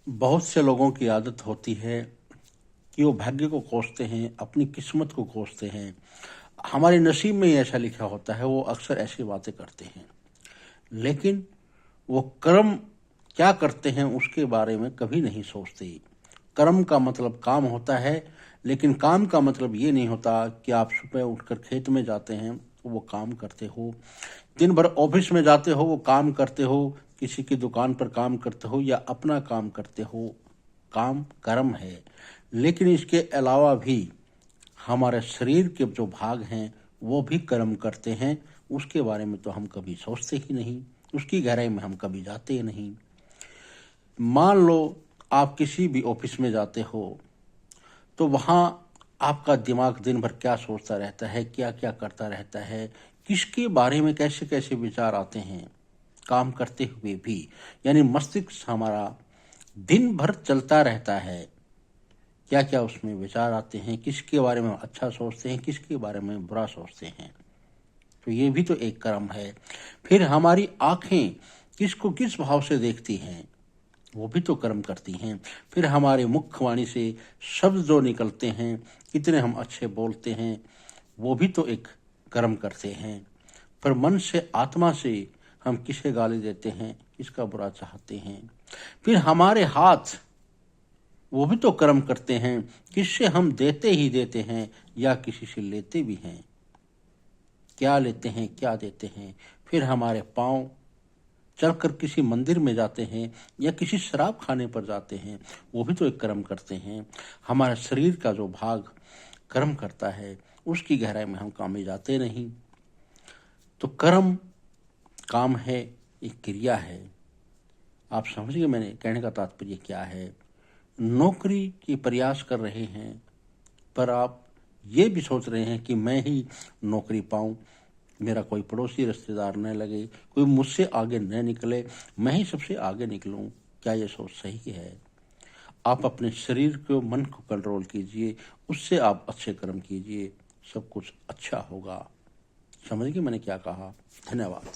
बहुत से लोगों की आदत होती है कि वो भाग्य को कोसते हैं, अपनी किस्मत को कोसते हैं। हमारे नसीब में ही ऐसा लिखा होता है, वो अक्सर ऐसी बातें करते हैं। लेकिन वो कर्म क्या करते हैं उसके बारे में कभी नहीं सोचते। कर्म का मतलब काम होता है, लेकिन काम का मतलब ये नहीं होता कि आप सुबह उठकर खेत में जाते हैं तो वो काम करते हो, दिन भर ऑफिस में जाते हो वो काम करते हो, किसी की दुकान पर काम करते हो या अपना काम करते हो। काम कर्म है। लेकिन इसके अलावा भी हमारे शरीर के जो भाग हैं वो भी कर्म करते हैं। उसके बारे में तो हम कभी सोचते ही नहीं, उसकी गहराई में हम कभी जाते ही नहीं। मान लो आप किसी भी ऑफिस में जाते हो तो वहाँ आपका दिमाग दिन भर क्या सोचता रहता है, क्या क्या करता रहता है, किसके बारे में कैसे कैसे विचार आते हैं काम करते हुए भी। यानी मस्तिष्क हमारा दिन भर चलता रहता है, क्या क्या उसमें विचार आते हैं, किसके बारे में अच्छा सोचते हैं, किसके बारे में बुरा सोचते हैं। तो ये भी तो एक कर्म है। फिर हमारी आंखें किसको किस भाव से देखती हैं, वो भी तो कर्म करती हैं। फिर हमारे मुखवाणी से शब्द जो निकलते हैं, कितने हम अच्छे बोलते हैं, वो भी तो एक कर्म करते हैं। पर मन से आत्मा से हम किसे गाली देते हैं, किसका बुरा चाहते हैं। फिर हमारे हाथ वो भी तो कर्म करते हैं, किससे हम देते ही देते हैं या किसी से लेते भी हैं, क्या लेते हैं क्या देते हैं। फिर हमारे पाँव चलकर किसी मंदिर में जाते हैं या किसी शराब खाने पर जाते हैं, वो भी तो एक कर्म करते हैं। हमारा शरीर का जो भाग कर्म करता है उसकी गहराई में हम कामे जाते नहीं। तो कर्म काम है, एक क्रिया है। आप समझिए मैंने कहने का तात्पर्य क्या है। नौकरी की प्रयास कर रहे हैं पर आप ये भी सोच रहे हैं कि मैं ही नौकरी पाऊं, मेरा कोई पड़ोसी रिश्तेदार न लगे, कोई मुझसे आगे न निकले, मैं ही सबसे आगे निकलूं। क्या ये सोच सही है? आप अपने शरीर को मन को कंट्रोल कीजिए, उससे आप अच्छे कर्म कीजिए, सब कुछ अच्छा होगा। समझ गए मैंने क्या कहा? धन्यवाद।